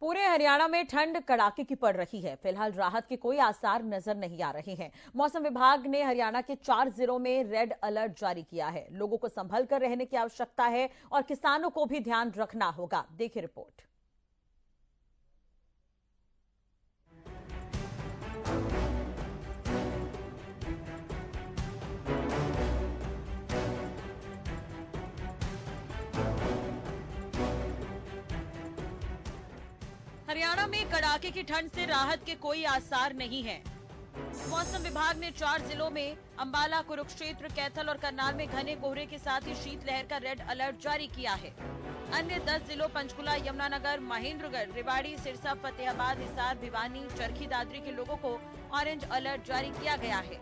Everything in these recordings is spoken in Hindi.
पूरे हरियाणा में ठंड कड़ाके की पड़ रही है। फिलहाल राहत के कोई आसार नजर नहीं आ रहे हैं। मौसम विभाग ने हरियाणा के 4 जिलों में रेड अलर्ट जारी किया है। लोगों को संभल कर रहने की आवश्यकता है और किसानों को भी ध्यान रखना होगा। देखिए रिपोर्ट। हरियाणा में कड़ाके की ठंड से राहत के कोई आसार नहीं है। मौसम विभाग ने 4 जिलों में अंबाला, कुरुक्षेत्र, कैथल और करनाल में घने कोहरे के साथ ही शीतलहर का रेड अलर्ट जारी किया है। अन्य 10 जिलों पंचकुला, यमुनानगर, महेंद्रगढ़, रेवाड़ी, सिरसा, फतेहाबाद, हिसार, भिवानी, चरखी दादरी के लोगों को ऑरेंज अलर्ट जारी किया गया है।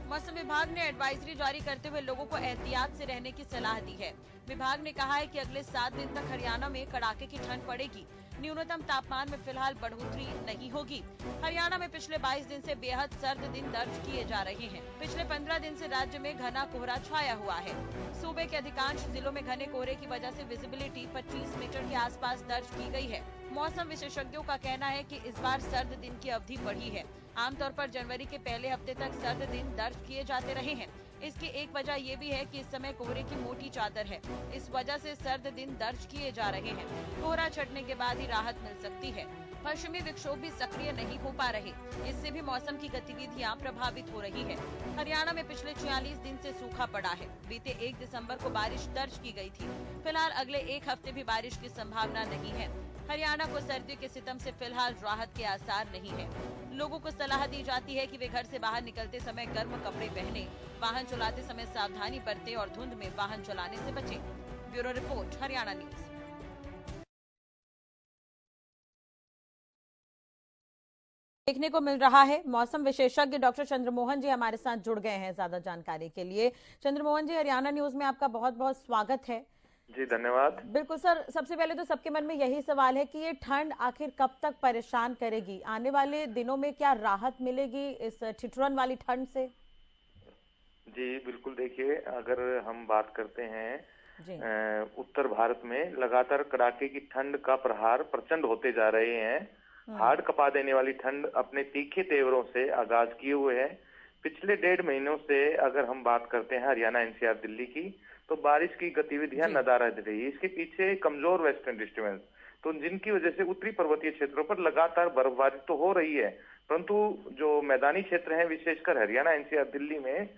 मौसम विभाग ने एडवाइजरी जारी करते हुए लोगों को एहतियात से रहने की सलाह दी है। विभाग ने कहा है कि अगले 7 दिन तक हरियाणा में कड़ाके की ठंड पड़ेगी। न्यूनतम तापमान में फिलहाल बढ़ोतरी नहीं होगी। हरियाणा में पिछले 22 दिन से बेहद सर्द दिन दर्ज किए जा रहे हैं। पिछले 15 दिन से राज्य में घना कोहरा छाया हुआ है। सूबे के अधिकांश जिलों में घने कोहरे की वजह से विजिबिलिटी 25 मीटर के आसपास दर्ज की गई है। मौसम विशेषज्ञों का कहना है कि इस बार सर्द दिन की अवधि बढ़ी है। आमतौर पर जनवरी के पहले हफ्ते तक सर्द दिन दर्ज किए जाते रहे हैं। इसकी एक वजह ये भी है कि इस समय कोहरे की मोटी चादर है। इस वजह से सर्द दिन दर्ज किए जा रहे हैं। कोहरा छटने के बाद ही राहत मिल सकती है। पश्चिमी विक्षोभ भी सक्रिय नहीं हो पा रहे, इससे भी मौसम की गतिविधियां प्रभावित हो रही है। हरियाणा में पिछले 46 दिन से सूखा पड़ा है। बीते 1 दिसंबर को बारिश दर्ज की गई थी। फिलहाल अगले एक हफ्ते भी बारिश की संभावना नहीं है। हरियाणा को सर्दी के सितम से फिलहाल राहत के आसार नहीं है। लोगों को सलाह दी जाती है कि वे घर से बाहर निकलते समय गर्म कपड़े पहने, वाहन चलाते समय सावधानी बरतें और धुंध में वाहन चलाने से बचें। Bureau report, Haryana news. देखने को मिल रहा है। मौसम विशेषज्ञ डॉक्टर चंद्रमोहन जी हमारे साथ जुड़ गए हैं ज्यादा जानकारी के लिए। चंद्रमोहन जी, हरियाणा न्यूज में आपका बहुत बहुत स्वागत है। जी धन्यवाद। बिल्कुल सर, सबसे पहले तो सबके मन में यही सवाल है कि ये ठंड आखिर कब तक परेशान करेगी? आने वाले दिनों में क्या राहत मिलेगी इस ठिठुरन वाली ठंड से? जी बिल्कुल, देखिए अगर हम बात करते हैं जी। उत्तर भारत में लगातार कड़ाके की ठंड का प्रहार प्रचंड होते जा रहे हैं। हाड़ कपा देने वाली ठंड अपने तीखे तेवरों से आगाज किए हुए है। पिछले 1.5 महीनों से अगर हम बात करते हैं हरियाणा, एनसीआर, दिल्ली की, तो बारिश की गतिविधियां नदारद रही। इसके पीछे कमजोर वेस्टर्न डिस्टर्बेंस, तो जिनकी वजह से उत्तरी पर्वतीय क्षेत्रों पर लगातार बर्फबारी तो हो रही है, परंतु जो मैदानी क्षेत्र हैं विशेषकर हरियाणा, एनसीआर, दिल्ली में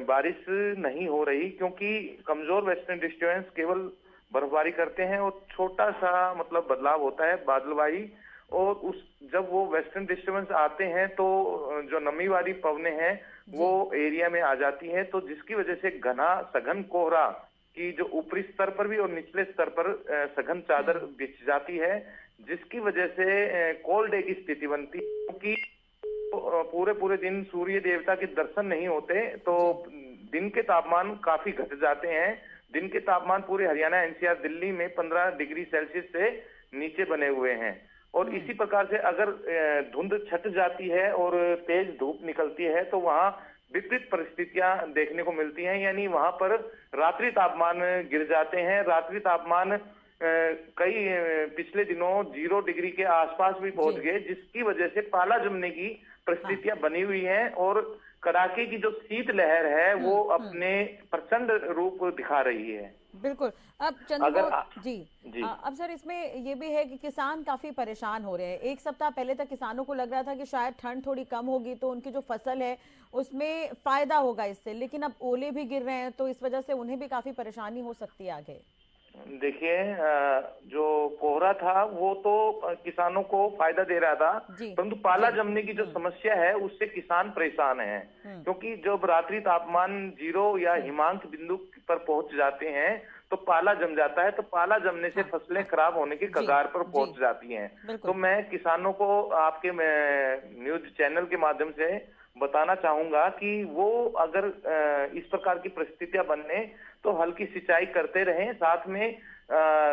बारिश नहीं हो रही, क्योंकि कमजोर वेस्टर्न डिस्टर्बेंस केवल बर्फबारी करते हैं और छोटा सा मतलब बदलाव होता है बादलवाही, और उस जब वो वेस्टर्न डिस्टर्बेंस आते हैं तो जो नमी वाली पवनें हैं वो एरिया में आ जाती हैं, तो जिसकी वजह से घना सघन कोहरा की जो ऊपरी स्तर पर भी और निचले स्तर पर सघन चादर बिछ जाती है, जिसकी वजह से कोल्ड डे की स्थिति बनती है। क्योंकि पूरे पूरे दिन सूर्य देवता के दर्शन नहीं होते, तो दिन के तापमान काफी घट जाते हैं। दिन के तापमान पूरे हरियाणा, एनसीआर, दिल्ली में 15 डिग्री सेल्सियस से नीचे बने हुए हैं। और इसी प्रकार से अगर धुंध छट जाती है और तेज धूप निकलती है तो वहां विपरीत परिस्थितियां देखने को मिलती हैं, यानी वहां पर रात्रि तापमान गिर जाते हैं। रात्रि तापमान कई पिछले दिनों 0 डिग्री के आसपास भी पहुंच गए, जिसकी वजह से पाला जमने की परिस्थितियां बनी हुई हैं और कड़ाके की जो शीत लहर है वो अपने प्रचंड रूप दिखा रही है। बिल्कुल। अब चंद्रमोहन जी, अब सर इसमें ये भी है कि किसान काफी परेशान हो रहे हैं। एक सप्ताह पहले तक किसानों को लग रहा था कि शायद ठंड थोड़ी कम होगी तो उनकी जो फसल है उसमें फायदा होगा इससे, लेकिन अब ओले भी गिर रहे हैं तो इस वजह से उन्हें भी काफी परेशानी हो सकती है आगे। देखिए जो कोहरा था वो तो किसानों को फायदा दे रहा था, परंतु पाला जमने की जो समस्या है उससे किसान परेशान हैं, क्योंकि जब रात्रि तापमान 0 या हिमांक बिंदु पर पहुंच जाते हैं तो पाला जम जाता है, तो पाला जमने से फसलें खराब होने के कगार पर पहुंच जाती हैं। तो मैं किसानों को आपके न्यूज चैनल के माध्यम से बताना चाहूंगा कि वो अगर इस प्रकार की परिस्थितियां बनने तो हल्की सिंचाई करते रहें, साथ में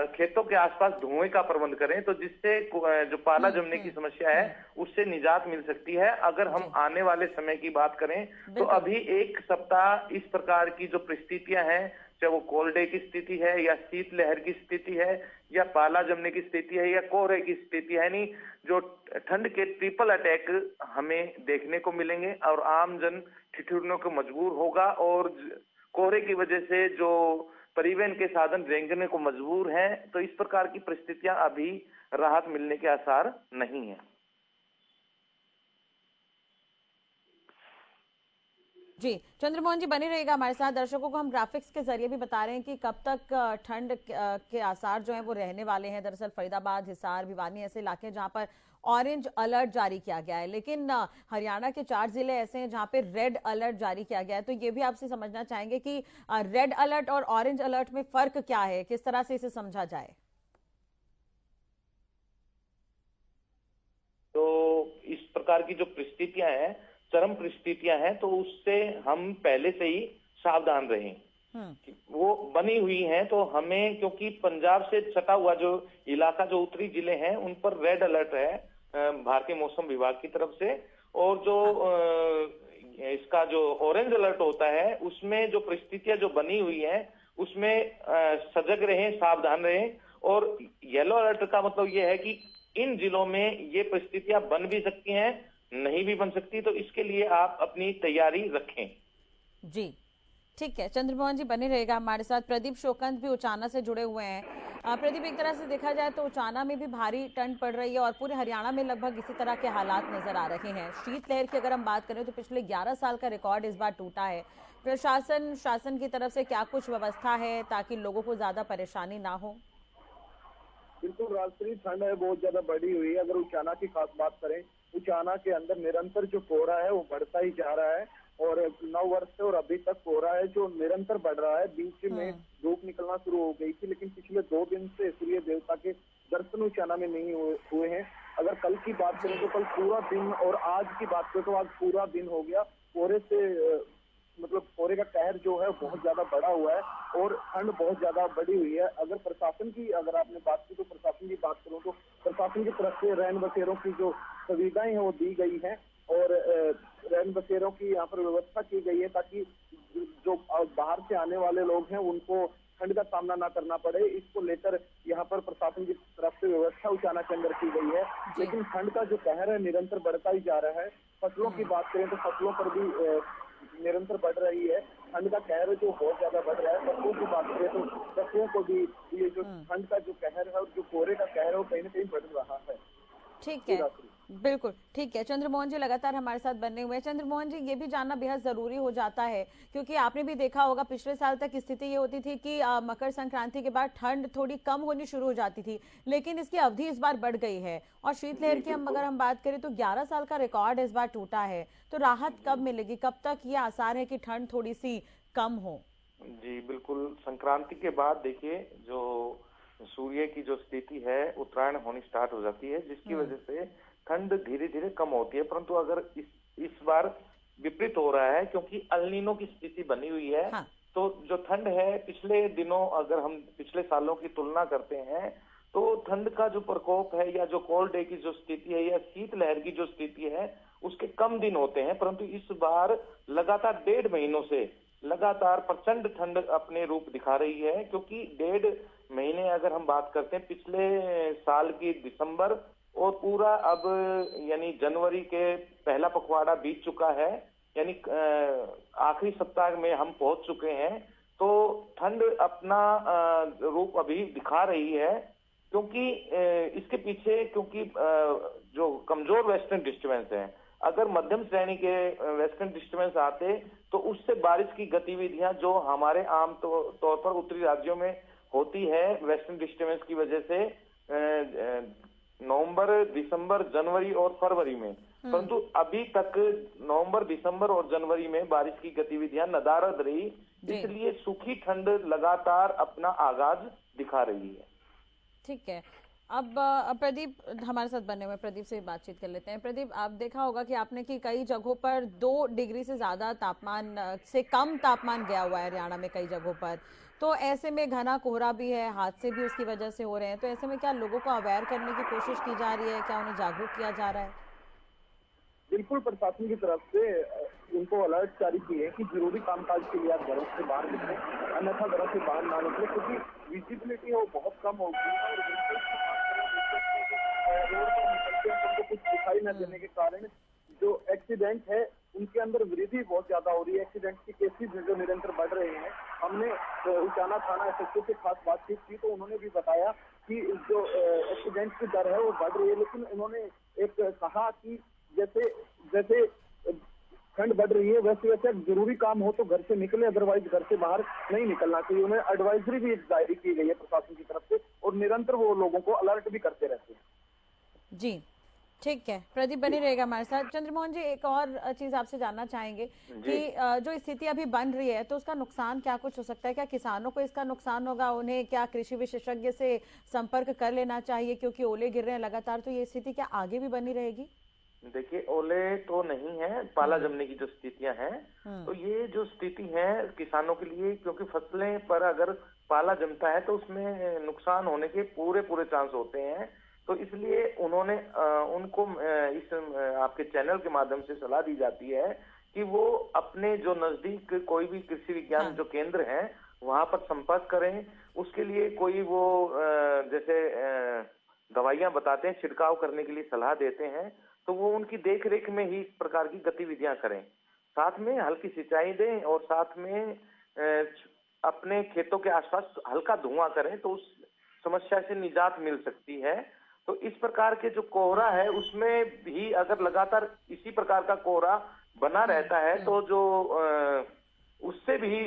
खेतों के आसपास धुएं का प्रबंध करें, तो जिससे जो पाला जमने की समस्या है उससे निजात मिल सकती है। अगर हम आने वाले समय की बात करें तो अभी 1 सप्ताह इस प्रकार की जो परिस्थितियां हैं चाहे वो कोल्ड डे की स्थिति है या शीतलहर की स्थिति है या पाला जमने की स्थिति है या कोहरे की स्थिति है, यानी जो ठंड के ट्रिपल अटैक हमें देखने को मिलेंगे और आम जन ठिठुरने को मजबूर होगा और कोहरे की वजह से जो परिवहन के साधन रेंगने को मजबूर हैं। तो इस प्रकार की परिस्थितियां अभी राहत मिलने के आसार नहीं है। जी, चंद्रमोहन जी बने रहिएगा हमारे साथ। दर्शकों को हम ग्राफिक्स के जरिए भी बता रहे हैं कि कब तक ठंड के आसार जो हैं वो रहने वाले हैं। दरअसल फरीदाबाद, हिसार, भिवानी ऐसे इलाके हैं जहां पर ऑरेंज अलर्ट जारी किया गया है, लेकिन हरियाणा के 4 जिले ऐसे हैं जहां पे रेड अलर्ट जारी किया गया है। तो ये भी आपसे समझना चाहेंगे कि रेड अलर्ट और ऑरेंज अलर्ट में फर्क क्या है, किस तरह से इसे समझा जाए? तो इस प्रकार की जो परिस्थितियां हैं, चरम परिस्थितियां हैं, तो उससे हम पहले से ही सावधान रहें। वो बनी हुई हैं तो हमें, क्योंकि पंजाब से सटा हुआ जो इलाका, जो उत्तरी जिले हैं, उन पर रेड अलर्ट है भारतीय मौसम विभाग की तरफ से। और जो इसका जो ऑरेंज अलर्ट होता है उसमें जो परिस्थितियां जो बनी हुई हैं उसमें सजग रहें, सावधान रहें। और येलो अलर्ट का मतलब ये है कि इन जिलों में ये परिस्थितियां बन भी सकती हैं, नहीं भी बन सकती, तो इसके लिए आप अपनी तैयारी रखें। जी, ठीक है। चंद्रमोहन जी बने रहेगा हमारे साथ। प्रदीप शोकंत भी उचाना से जुड़े हुए हैं। प्रदीप, एक तरह से देखा जाए तो उचाना में भी भारी ठंड पड़ रही है और पूरे हरियाणा में लगभग इसी तरह के हालात नजर आ रहे हैं। शीतलहर की अगर हम बात करें तो पिछले 11 साल का रिकॉर्ड इस बार टूटा है। शासन की तरफ से क्या कुछ व्यवस्था है ताकि लोगों को ज्यादा परेशानी ना हो? बिल्कुल, राजश्री, ठंड है बहुत ज्यादा बढ़ी हुई है। अगर उचाना की खास बात करें, उचाना के अंदर निरंतर जो कोहरा है वो बढ़ता ही जा रहा है और 9 वर्ष से और अभी तक कोहरा है जो निरंतर बढ़ रहा है। बीच में धूप निकलना शुरू हो गई थी, लेकिन पिछले 2 दिन से सूर्य देवता के दर्शन उचाना में नहीं हुए हैं। अगर कल की बात करें तो कल पूरा दिन, और आज की बात करें तो आज पूरा दिन हो गया कोहरे से, मतलब कोहरे का कहर जो है बहुत ज्यादा बढ़ा हुआ है और ठंड बहुत ज्यादा बढ़ी हुई है। अगर प्रशासन की, अगर आपने बात की तो प्रशासन की बात करूं तो प्रशासन की तरफ से रैन बसेरों की जो सुविधाएं हैं वो दी गई हैं और रैन बसेरों की यहाँ पर व्यवस्था की गई है ताकि जो बाहर से आने वाले लोग हैं उनको ठंड का सामना ना करना पड़े। इसको लेकर यहाँ पर प्रशासन की तरफ से व्यवस्था उचाना के अंदर की गई है। लेकिन ठंड का जो कहर है निरंतर बढ़ता ही जा रहा है। फसलों की बात करें तो फसलों पर भी निरंतर बढ़ रही है। ठंड का कहर जो बहुत ज्यादा बढ़ रहा है। फसलों की बात करें तो फसलों को भी ये जो ठंड का जो कहर है और जो कोहरे का कहर है वो कहीं ना कहीं बढ़ रहा है। ठीक है, बिल्कुल ठीक है। चंद्रमोहन जी लगातार हमारे साथ बने हुए हैं। चंद्रमोहन जी, ये भी जानना बेहद जरूरी हो जाता है क्योंकि आपने भी देखा होगा पिछले साल तक स्थिति ये होती थी कि मकर संक्रांति के बाद ठंड थोड़ी कम होनी शुरू हो जाती थी, लेकिन इसकी अवधि इस बार बढ़ गई है। और शीतलहर की अगर हम बात करें तो 11 साल का रिकॉर्ड इस बार टूटा है। तो राहत कब मिलेगी, कब तक ये आसार है कि ठंड थोड़ी सी कम हो? जी बिल्कुल, संक्रांति के बाद देखिए जो सूर्य की जो स्थिति है उत्तरायण होनी स्टार्ट हो जाती है, जिसकी वजह से ठंड धीरे धीरे कम होती है। परंतु अगर इस बार विपरीत हो रहा है क्योंकि अल नीनो की स्थिति बनी हुई है। हाँ। तो जो ठंड है पिछले दिनों, अगर हम पिछले सालों की तुलना करते हैं तो ठंड का जो प्रकोप है या जो कोल्ड डे की जो स्थिति है या शीतलहर की जो स्थिति है उसके कम दिन होते हैं। परंतु इस बार लगातार 1.5 महीनों से लगातार प्रचंड ठंड अपने रूप दिखा रही है, क्योंकि 1.5 महीने अगर हम बात करते हैं पिछले साल की दिसंबर और पूरा अब यानी जनवरी के पहला पखवाड़ा बीत चुका है, यानी आखिरी सप्ताह में हम पहुंच चुके हैं। तो ठंड अपना रूप अभी दिखा रही है क्योंकि इसके पीछे क्योंकि जो कमजोर वेस्टर्न डिस्टर्बेंस है, अगर मध्यम श्रेणी के वेस्टर्न डिस्टर्बेंस आते तो उससे बारिश की गतिविधियां जो हमारे आम तौर पर उत्तरी राज्यों में होती है वेस्टर्न डिस्टर्बेंस की वजह से नवंबर, दिसंबर, जनवरी और फरवरी में, परंतु अभी तक नवंबर, दिसंबर और जनवरी में बारिश की गतिविधियां नदारद रही, इसलिए सूखी ठंड लगातार अपना आगाज दिखा रही है। ठीक है, अब प्रदीप हमारे साथ बने हुए, प्रदीप से बातचीत कर लेते हैं। प्रदीप, आप देखा होगा कि आपने कि कई जगहों पर 2 डिग्री से ज्यादा तापमान से कम तापमान गया हुआ है हरियाणा में कई जगहों पर। तो ऐसे में घना कोहरा भी है, हादसे भी उसकी वजह से हो रहे हैं। तो ऐसे में क्या लोगों को अवेयर करने की कोशिश की जा रही है, क्या उन्हें जागरूक किया जा रहा है? बिल्कुल, प्रशासन की तरफ से उनको अलर्ट जारी किए हैं कि जरूरी कामकाज के लिए आप घरों से बाहर निकलें, अन्यथा घरों से बाहर ना निकले, क्योंकि विजिबिलिटी है वो बहुत कम होगी और रोड पर निकलते हैं तो कुछ दिखाई न देने के कारण जो एक्सीडेंट है उनके अंदर वृद्धि बहुत ज्यादा हो रही है। एक्सीडेंट की केसेस जो निरंतर बढ़ रहे हैं। हमने उचाना थाना एसएचओ से खास बातचीत की तो उन्होंने भी बताया कि जो एक्सीडेंट की दर है वो बढ़ रही है, लेकिन उन्होंने एक कहा कि जैसे जैसे ठंड बढ़ रही है वैसे वैसे जरूरी काम हो तो घर से निकले, अदरवाइज घर से बाहर नहीं निकलना चाहिए। उन्हें एडवाइजरी भी जारी की गई है प्रशासन की तरफ से और निरंतर वो लोगों को अलर्ट भी करते रहते हैं। जी ठीक है, प्रदीप बने रहेगा हमारे साथ। चंद्रमोहन जी, एक और चीज आपसे जानना चाहेंगे कि जो स्थिति अभी बन रही है तो उसका नुकसान क्या कुछ हो सकता है? क्या किसानों को इसका नुकसान होगा? उन्हें क्या कृषि विशेषज्ञ से संपर्क कर लेना चाहिए क्योंकि ओले गिर रहे हैं लगातार, तो ये स्थिति क्या आगे भी बनी रहेगी? देखिए, ओले तो नहीं है, पाला जमने की जो स्थितियां हैं, तो ये जो स्थिति है किसानों के लिए, क्योंकि फसलें पर अगर पाला जमता है तो उसमें नुकसान होने के पूरे चांस होते हैं। तो इसलिए उन्होंने उनको इस आपके चैनल के माध्यम से सलाह दी जाती है कि वो अपने जो नजदीक कोई भी कृषि विज्ञान जो केंद्र हैं वहां पर संपर्क करें। उसके लिए कोई वो जैसे दवाइयां बताते हैं, छिड़काव करने के लिए सलाह देते हैं, तो वो उनकी देख रेख में ही इस प्रकार की गतिविधियां करें। साथ में हल्की सिंचाई दें और साथ में अपने खेतों के आसपास हल्का धुआं करें, तो उस समस्या से निजात मिल सकती है। तो इस प्रकार के जो कोहरा है उसमें भी अगर लगातार इसी प्रकार का कोहरा बना रहता है तो जो उससे भी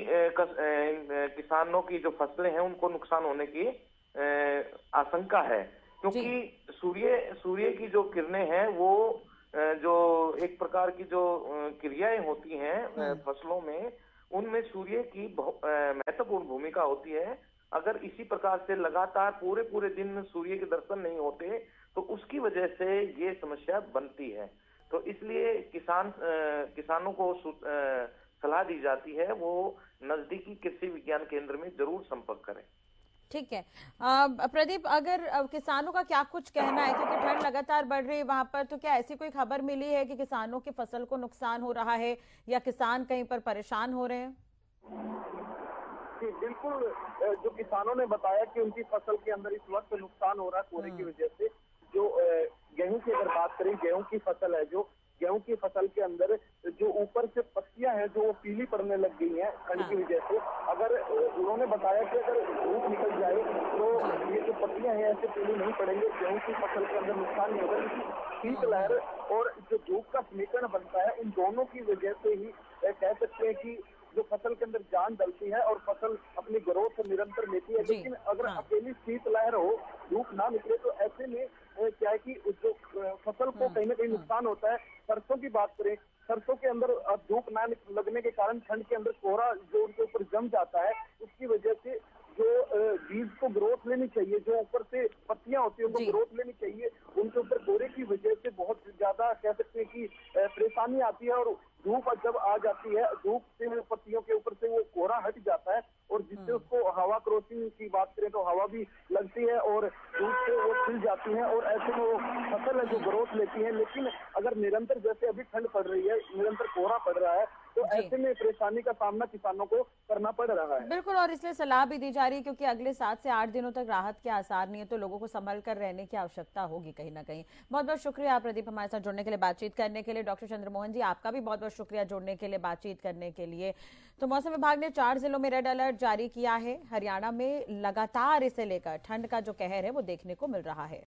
किसानों की जो फसलें हैं उनको नुकसान होने की आशंका है, क्योंकि सूर्य की जो किरणें हैं वो जो एक प्रकार की जो क्रियाएं होती हैं फसलों में, उनमें सूर्य की महत्वपूर्ण भूमिका होती है। अगर इसी प्रकार से लगातार पूरे दिन सूर्य के दर्शन नहीं होते तो उसकी वजह से ये समस्या बनती है। तो इसलिए किसानों को सलाह दी जाती है वो नजदीकी कृषि विज्ञान केंद्र में जरूर संपर्क करें। ठीक है। प्रदीप, अगर किसानों का क्या कुछ कहना है, क्योंकि ठंड लगातार बढ़ रही है वहां पर, तो क्या ऐसी कोई खबर मिली है कि किसानों की फसल को नुकसान हो रहा है या किसान कहीं पर परेशान हो रहे हैं? जी बिल्कुल, जो किसानों ने बताया कि उनकी फसल के अंदर इस वक्त नुकसान हो रहा है कोहरे की वजह से। जो गेहूं की अगर बात करें, गेहूं की फसल है, जो गेहूं की फसल के अंदर जो ऊपर से पत्तियां हैं जो पीली पड़ने लग गई हैं ठंड की वजह से। अगर उन्होंने बताया कि अगर धूप निकल जाए तो ये जो पत्तियां हैं ऐसे पीली नहीं पड़ेंगे, गेहूं की फसल के अंदर नुकसान नहीं होगा। शीतलहर और जो धूप का समीकरण बनता है, इन दोनों की वजह से ही कह सकते हैं कि जो फसल के अंदर जान डलती है और फसल अपनी ग्रोथ निरंतर लेती है। लेकिन अगर अकेली शीतलहर हो, धूप ना निकले, तो ऐसे में क्या है कि जो फसल को कहीं ना कहीं नुकसान होता है। सरसों की बात करें, सरसों के अंदर धूप ना लगने के कारण ठंड के अंदर कोहरा जो उनके ऊपर जम जाता है, उसकी वजह से जो बीज को ग्रोथ लेनी चाहिए, जो ऊपर से पत्तियां होती है उनको ग्रोथ लेनी चाहिए, उनके ऊपर कोहरे की वजह से बहुत ज्यादा कह सकते हैं कि परेशानी आती है। और धूप जब आ जाती है, धूप से पत्तियों के ऊपर से वो कोहरा हट जाता है और जिससे उसको हवा क्रॉसिंग की बात करें तो हवा भी लगती है और धूप से वो खिल जाती है और ऐसे में वो फसल है जो ग्रोथ लेती है। लेकिन अगर निरंतर जैसे अभी ठंड पड़ रही है, निरंतर कोहरा पड़ रहा है, तो ऐसे में परेशानी का सामना किसानों को करना पड़ रहा है। बिल्कुल, और इसलिए सलाह भी दी जा रही है क्योंकि अगले 7 से 8 दिनों तक राहत के आसार नहीं है, तो लोगों को संभल कर रहने की आवश्यकता होगी कहीं ना कहीं। बहुत बहुत शुक्रिया प्रदीप हमारे साथ जुड़ने के लिए, बातचीत करने के लिए। डॉक्टर चंद्रमोहन जी, आपका भी बहुत बहुत शुक्रिया जुड़ने के लिए, बातचीत करने के लिए। तो मौसम विभाग ने 4 जिलों में रेड अलर्ट जारी किया है। हरियाणा में लगातार इसे लेकर ठंड का जो कहर है वो देखने को मिल रहा है।